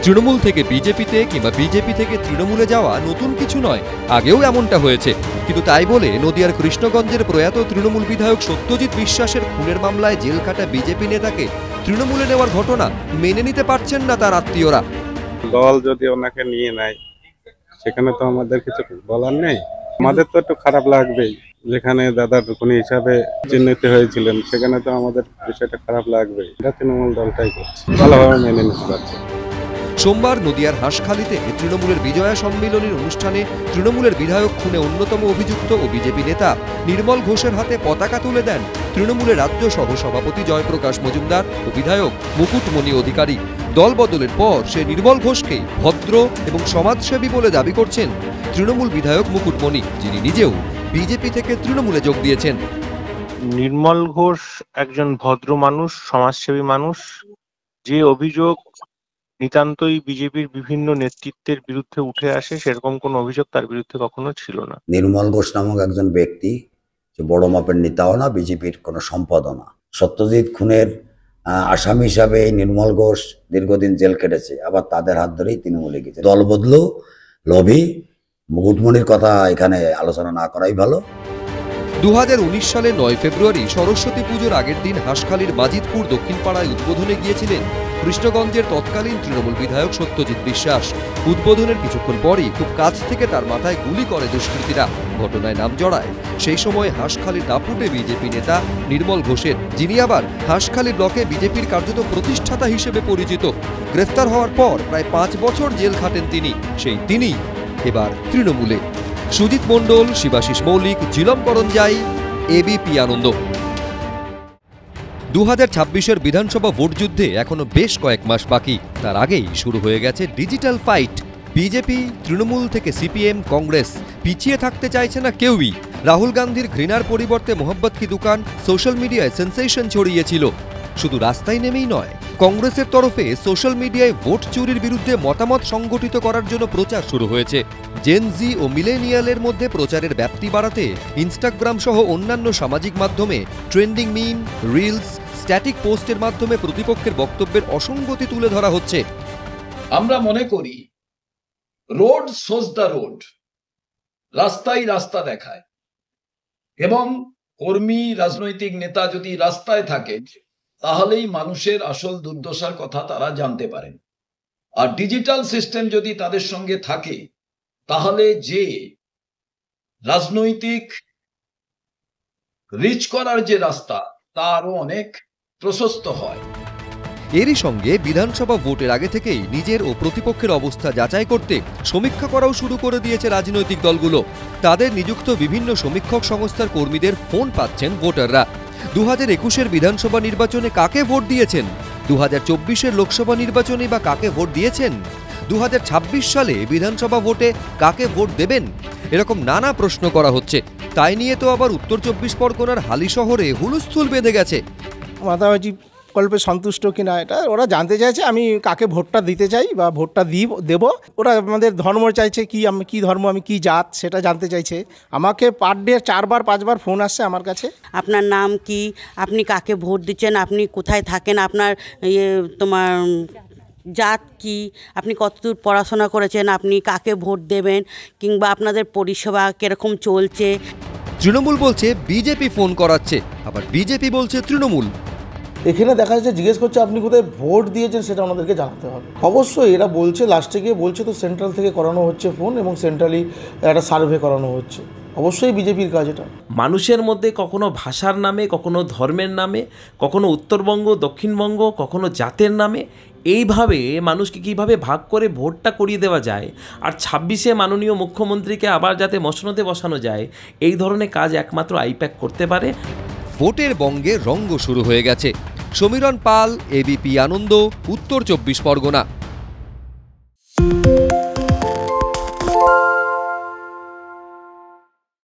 তৃণমূল থেকে বিজেপিতে কিংবা বিজেপি থেকে তৃণমূলে যাওয়া নতুন কিছু নয়, আগেও এমনটা হয়েছে। কিন্তু তাই বলে নদিয়ার কৃষ্ণগঞ্জের প্রয়াত তৃণমূল বিধায়ক সত্যজিৎ বিশ্বাসের খুনের মামলায় জেল কাটা বিজেপি নেতাকে তৃণমূলে নেওয়ার ঘটনা মেনে নিতে পারছেন না তার আত্মীয়রা। দল যদি ওনাকে নিয়ে নেয় সেখানে তো আমাদের কিছু বলার নেই, আমাদের তো একটু খারাপ লাগবেই। যেখানে দাদার খুনি হিসাবে চিহ্নিত হয়েছিলেন সেখানে তো আমাদের বিষয়টা খারাপ লাগবেই। এটা তৃণমূল দলটাই করছে, ভালোভাবে মেনে নিতে পারছে। সোমবার নদিয়ার হাঁসখালিতে তৃণমূলের বিজয়া সম্মিলনীর অনুষ্ঠানে তৃণমূলের বিধায়ক খুনে অন্যতম অভিযুক্ত ও বিজেপি নেতা নির্মল ঘোষের হাতে পতাকা তুলে দেন তৃণমূলের রাজ্য সহ সভাপতি জয়প্রকাশ মজুমদার ও বিধায়ক মুকুটমণি অধিকারী। দল বদলের পর সে নির্মল ঘোষকে ভদ্র এবং সমাজসেবী বলে দাবি করছেন তৃণমূল বিধায়ক মুকুটমণি, যিনি নিজেও বিজেপি থেকে তৃণমূলে যোগ দিয়েছেন। নির্মল ঘোষ একজন ভদ্র মানুষ, সমাজসেবী মানুষ। যে অভিযোগ নিতান্তই বিজেপির বিভিন্ন নেতৃত্বের বিরুদ্ধে উঠে আসে, সেরকম কোন অভিযোগ তার বিরুদ্ধে কখনো ছিল না। নির্মল ঘোষ নামক একজন ব্যক্তি যে বড় মাপের নেতাও না, বিজেপির কোনো সম্পাদও না। সত্যজিৎ খুনের আসামি হিসাবে নির্মল ঘোষ দীর্ঘদিন জেল কেটেছে, আবার তাদের হাত ধরেই তৃণমূলে গেছে। দল বদলেও লোভী মুকুটমণির কথা এখানে আলোচনা না করাই ভালো। 2019 সালে 9 ফেব্রুয়ারি সরস্বতী পুজোর আগের দিন হাঁসখালির মাজিদপুর দক্ষিণ পাড়ায় উদ্বোধনে গিয়েছিলেন কৃষ্ণগঞ্জের তৎকালীন তৃণমূল বিধায়ক সত্যজিৎ বিশ্বাস। উদ্বোধনের কিছুক্ষণ পরই খুব কাছ থেকে তার মাথায় গুলি করে দুষ্কৃতীরা। ঘটনায় নাম জড়ায় সেই সময় হাঁসখালির দাপুটে বিজেপি নেতা নির্মল ঘোষের, যিনি আবার হাঁসখালি ব্লকে বিজেপির কার্যত প্রতিষ্ঠাতা হিসেবে পরিচিত। গ্রেফতার হওয়ার পর প্রায় 5 বছর জেল খাটেন তিনি। সেই তিনি এবার তৃণমূলে। সুজিত মণ্ডল, শিবাশিস মৌলিক, জিলম করঞ্জাই, এবিপি আনন্দ। 2026-এর বিধানসভা ভোট যুদ্ধে এখনো বেশ কয়েক মাস বাকি। তার আগেই শুরু হয়ে গেছে ডিজিটাল ফাইট। বিজেপি, তৃণমূল থেকে সিপিএম, কংগ্রেস পিছিয়ে থাকতে চাইছে না কেউই। রাহুল গান্ধীর ঘৃণার পরিবর্তে মোহাম্মদ কি দুকান সোশ্যাল মিডিয়ায় সেন্সেশন ছড়িয়েছিল। শুধু রাস্তায় নেমেই নয়, কংগ্রেসের তরফে সোশ্যাল মিডিয়ায় ভোট চুরির বিরুদ্ধে মতামত সংগঠিত করার জন্য প্রচার শুরু হয়েছে। জেনজি ও মিলেনিয়ালের মধ্যে প্রচারের ব্যাপ্তি বাড়াতে ইনস্টাগ্রাম সহ অন্যান্য সামাজিক মাধ্যমে ট্রেন্ডিং মিম, রিলস, স্ট্যাটিক পোস্টের মাধ্যমে প্রতিপক্ষের বক্তব্যের অসঙ্গতি তুলে ধরা হচ্ছে। আমরা মনে করি রোড শোজ দ্য রোড, রাস্তাই রাস্তা দেখায়, এবং কর্মী রাজনৈতিক নেতা যদি রাস্তায় থাকে তাহলেই মানুষের আসল দুর্দশার কথা তারা জানতে পারেন। আর ডিজিটাল সিস্টেম যদি তাদের সঙ্গে থাকে তাহলে যে রাজনৈতিক রিচ করার যে রাস্তা তা আরো অনেক প্রশস্ত হয়। এরই সঙ্গে বিধানসভা ভোটের আগে থেকেই নিজের ও প্রতিপক্ষের অবস্থা যাচাই করতে সমীক্ষা করাও শুরু করে দিয়েছে রাজনৈতিক দলগুলো। তাদের নিযুক্ত বিভিন্ন সমীক্ষক সংস্থার কর্মীদের ফোন পাচ্ছেন ভোটাররা। 2021-এর বিধানসভা নির্বাচনে কাকে ভোট দিয়েছেন, 2024-এর লোকসভা নির্বাচনে বা কাকে ভোট দিয়েছেন, 2026 সালে বিধানসভা ভোটে কাকে ভোট দেবেন, এরকম নানা প্রশ্ন করা হচ্ছে। তাই নিয়ে তো আবার উত্তর 24 পরগনার হালি শহরে হুলস্থুল বেঁধে গেছে। মাতাবাজি কল্পে সন্তুষ্ট কিনা এটা ওরা জানতে চাইছে, আমি কাকে ভোটটা দিতে চাই বা ভোটটা দেব। ওরা আমাদের ধর্ম চাইছে, কি আমি কি ধর্ম, আমি কি জাত সেটা জানতে চাইছে। আমাকে পার ডে 4বার 5বার ফোন আসছে আমার কাছে। আপনার নাম কি, আপনি কাকে ভোট দিচ্ছেন, আপনি কোথায় থাকেন, আপনার তোমার জাত কি, আপনি কতদূর পড়াশোনা করেছেন, আপনি কাকে ভোট দেবেন, কিংবা আপনাদের পরিষেবা কিরকম চলছে। তৃণমূল বলছে বিজেপি ফোন করাচ্ছে, আবার বিজেপি বলছে তৃণমূল। এখানে দেখা যাচ্ছে জিজ্ঞেস করছে আপনি কোথায় ভোট দিয়েছেন, সেটা ওনাদেরকে জানাতে হবে। অবশ্যই এরা বলছে, লাস্টে গিয়ে বলছে তো সেন্ট্রাল থেকে করানো হচ্ছে ফোন, এবং সেন্ট্রালি একটা সার্ভে করানো হচ্ছে। অবশ্যই বিজেপির কাজ এটা। মানুষের মধ্যে কখনো ভাষার নামে, কখনো ধর্মের নামে, কখনো উত্তরবঙ্গ, দক্ষিণবঙ্গ, কখনো জাতের নামে এইভাবে মানুষকে কীভাবে ভাগ করে ভোটটা করিয়ে দেওয়া যায়, আর 26-এ মাননীয় মুখ্যমন্ত্রীকে আবার যাতে মসনদে বসানো যায়, এই ধরনের কাজ একমাত্র আইপ্যাক করতে পারে। ভোটের বঙ্গে রঙ্গ শুরু হয়ে গেছে। সমীরণ পাল, এবিপি আনন্দ, উত্তর 24 পরগনা।